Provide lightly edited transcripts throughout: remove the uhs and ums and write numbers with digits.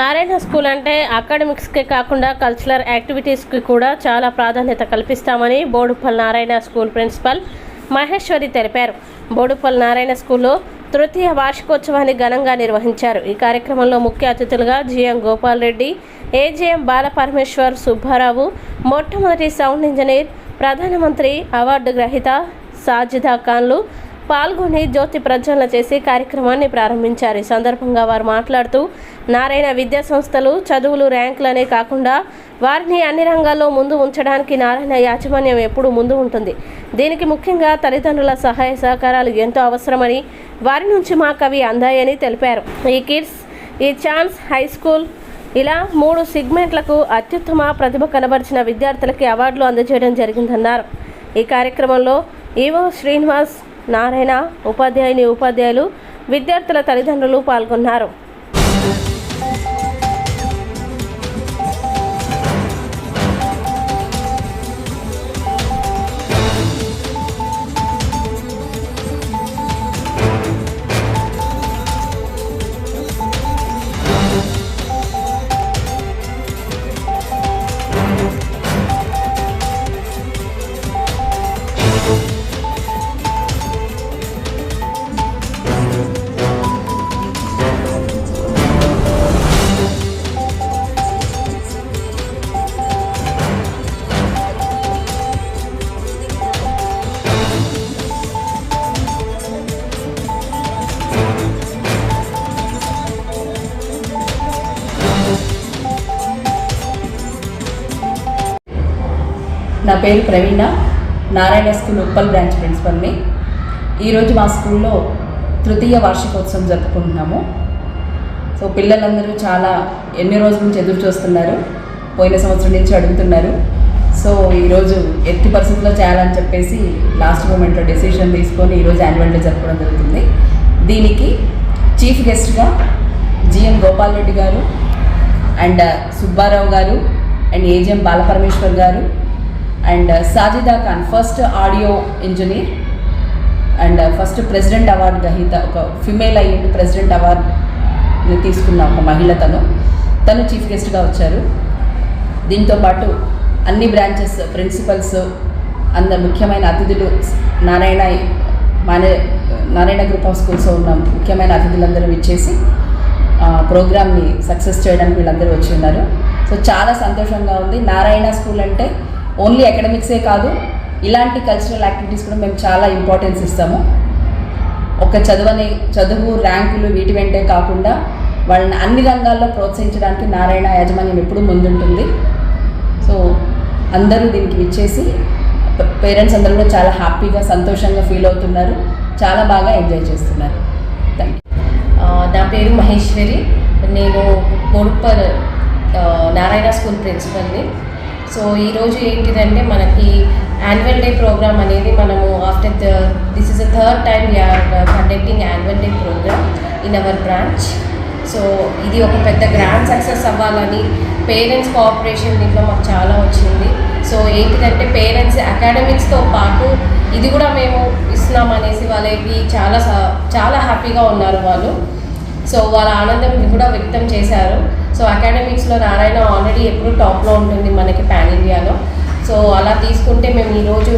Narayana school అంటే అకాడమిక్స్కే కాకుండా cultural యాక్టివిటీస్కి కూడా చాలా ప్రాధాన్యత కల్పిస్తామని బోడుపల్లి నారాయణ స్కూల్ ప్రిన్సిపల్ మహేశ్వరి తెలిపారు. బోడుపల్లి నారాయణ స్కూల్లో తృతీయ వార్షికోత్సవాన్ని ఘనంగా నిర్వహించారు. ఈ కార్యక్రమంలో ముఖ్య అతిథులుగా జిఎం గోపాల్ రెడ్డి, ఏజేఎం బాలపరమేశ్వర్ సుబ్బారావు, మొట్టమొదటి సౌండ్ ఇంజనీర్, ప్రధానమంత్రి అవార్డు గ్రహీత సాజిదా ఖాన్లు పాల్గొని జ్యోతి ప్రజ్వలన చేసి కార్యక్రమాన్ని ప్రారంభించారు. ఈ సందర్భంగా వారు మాట్లాడుతూ నారాయణ విద్యా సంస్థలు చదువులు ర్యాంకులనే కాకుండా వారిని అన్ని రంగాల్లో ముందు ఉంచడానికి నారాయణ యాజమాన్యం ఎప్పుడూ ముందు ఉంటుంది. దీనికి ముఖ్యంగా తల్లిదండ్రుల సహాయ సహకారాలు ఎంతో అవసరమని, వారి నుంచి మాకు అవి అందాయని తెలిపారు. ఈ కిడ్స్, ఈ ఛాన్స్, హై స్కూల్ ఇలా 3 సెగ్మెంట్లకు అత్యుత్తమ ప్రతిభ కనబరిచిన విద్యార్థులకి అవార్డులు అందజేయడం జరిగిందన్నారు. ఈ కార్యక్రమంలో ఈవో శ్రీనివాస్, నారాయణ ఉపాధ్యాయులు, విద్యార్థుల తల్లిదండ్రులు పాల్గొన్నారు. నా పేరు ప్రవీణ, నారాయణ స్కూల్ ఉప్పల్ బ్రాంచ్ ప్రిన్సిపల్ని. ఈరోజు మా స్కూల్లో తృతీయ వార్షికోత్సవం జరుపుకుంటున్నాము. సో పిల్లలందరూ చాలా ఎన్ని రోజుల నుంచి ఎదురు చూస్తున్నారు, పోయిన సంవత్సరం నుంచి అడుగుతున్నారు. సో ఈరోజు ఎట్టి పరిస్థితుల్లో చేయాలని చెప్పేసి లాస్ట్ మూమెంట్లో డెసిషన్ తీసుకొని ఈరోజు యాన్యువల్ డే జరుపుకోవడం జరుగుతుంది. దీనికి చీఫ్ గెస్ట్గా జిఎం గోపాల్ రెడ్డి గారు అండ్ సుబ్బారావు గారు అండ్ ఏజీఎం బాలపరమేశ్వర్ గారు and Sajida Khan, first audio engineer and first president award గ్రహీత, ఒక ఫిమేల్ అయ్యింది ప్రెసిడెంట్ అవార్డుని తీసుకున్న ఒక మహిళ, తను చీఫ్ గెస్ట్గా వచ్చారు. దీంతోపాటు అన్ని బ్రాంచెస్ ప్రిన్సిపల్స్, ముఖ్యమైన అతిథులు, నారాయణ గ్రూప్ ఆఫ్ స్కూల్స్లో ఉన్న ముఖ్యమైన అతిథులందరూ ఇచ్చేసి ప్రోగ్రామ్ని సక్సెస్ చేయడానికి వీళ్ళందరూ వచ్చి ఉన్నారు. సో చాలా సంతోషంగా ఉంది. నారాయణ స్కూల్ అంటే ఓన్లీ అకాడమిక్సే కాదు, ఇలాంటి కల్చరల్ యాక్టివిటీస్ కూడా మేము చాలా ఇంపార్టెన్స్ ఇస్తాము. ఒక చదువు ర్యాంకులు వీటి వెంటే కాకుండా వాళ్ళని అన్ని రంగాల్లో ప్రోత్సహించడానికి నారాయణ యాజమాన్యం ఎప్పుడూ ముందుంటుంది. సో అందరూ దీనికి ఇచ్చేసి పేరెంట్స్ అందరూ కూడా చాలా హ్యాపీగా సంతోషంగా ఫీల్ అవుతున్నారు, చాలా బాగా ఎంజాయ్ చేస్తున్నారు. Thank you. నా పేరు మహేశ్వరి, నేను బోడుపల్లి నారాయణ స్కూల్ ప్రిన్సిపల్ని. సో ఈరోజు ఏంటిదంటే మనకి యాన్యువల్ డే ప్రోగ్రామ్ అనేది మనము this is the third time we are conducting annual day program in our branch. So ఇది ఒక పెద్ద గ్రాండ్ సక్సెస్ అవ్వాలని పేరెంట్స్ కోఆపరేషన్ దీంట్లో మాకు చాలా వచ్చింది. సో ఏంటిదంటే పేరెంట్స్ అకాడమిక్స్తో పాటు ఇది కూడా మేము ఇస్తున్నాం అనేసి వాళ్ళకి చాలా హ్యాపీగా ఉన్నారు వాళ్ళు. సో వాళ్ళ ఆనందం కూడా వ్యక్తం చేశారు. సో అకాడమిక్స్లో నారాయణ ఆల్రెడీ ఎప్పుడు టాప్లో ఉంటుంది మనకి పాన్ ఇండియాలో. సో అలా తీసుకుంటే మేము ఈరోజు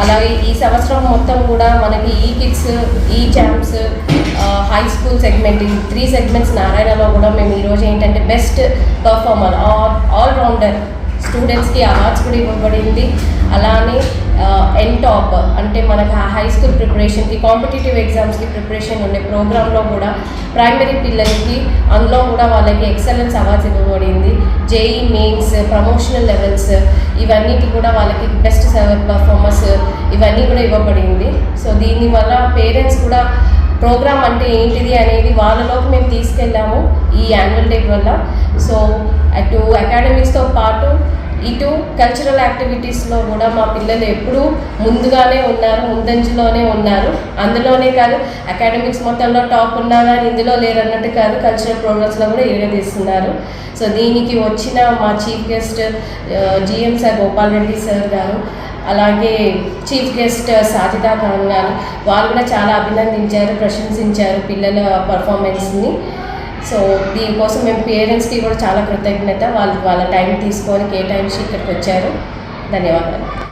అలాగే ఈ సంవత్సరం మొత్తం కూడా మనకి ఈ కిడ్స్, ఈ ఛాంప్స్, హై స్కూల్ సెగ్మెంట్, ఈ 3 సెగ్మెంట్స్ నారాయణలో కూడా మేము ఈరోజు ఏంటంటే బెస్ట్ పర్ఫార్మర్, ఆల్రౌండర్ స్టూడెంట్స్కి అవార్డ్స్ కూడా ఇవ్వబడింది. అలానే టాప్ అంటే మనకు హై స్కూల్ ప్రిపరేషన్కి, కాంపిటేటివ్ ఎగ్జామ్స్కి ప్రిపరేషన్ ఉండే ప్రోగ్రాంలో కూడా ప్రైమరీ పిల్లలకి అందులో కూడా వాళ్ళకి ఎక్సలెన్స్ అవార్డ్స్ ఇవ్వబడింది. జేఈ మెయిన్స్, ప్రమోషనల్ లెవెల్స్, ఇవన్నిటి కూడా వాళ్ళకి బెస్ట్ పర్ఫార్మర్స్ ఇవన్నీ కూడా ఇవ్వబడింది. సో దీనివల్ల పేరెంట్స్ కూడా ప్రోగ్రామ్ అంటే ఏంటిది అనేది వాళ్ళలోకి మేము తీసుకెళ్ళాము ఈ యాన్యువల్ డే వల్ల. సో అటు అకాడమిక్స్తో పాటు ఇటు కల్చరల్ యాక్టివిటీస్లో కూడా మా పిల్లలు ఎప్పుడూ ముందంజలోనే ఉన్నారు. అందులోనే కాదు, అకాడమిక్స్ మొత్తంలో టాప్ ఉన్నా కానీ ఇందులో లేరన్నట్టు కాదు, కల్చరల్ ప్రోగ్రామ్స్లో కూడా ఎరగదీస్తున్నారు. సో దీనికి వచ్చిన మా chief guest GM sir Gopal Reddy sir గారు, అలాగే చీఫ్ గెస్ట్ సాజిదా ఖాన్ గారు, వాళ్ళు కూడా చాలా అభినందించారు, ప్రశంసించారు పిల్లల పర్ఫార్మెన్స్ని. సో దీనికోసం మేము పేరెంట్స్కి కూడా చాలా కృతజ్ఞత. వాళ్ళ టైం తీసుకొని కేటాయించి ఇక్కడికి వచ్చారు. ధన్యవాదాలు.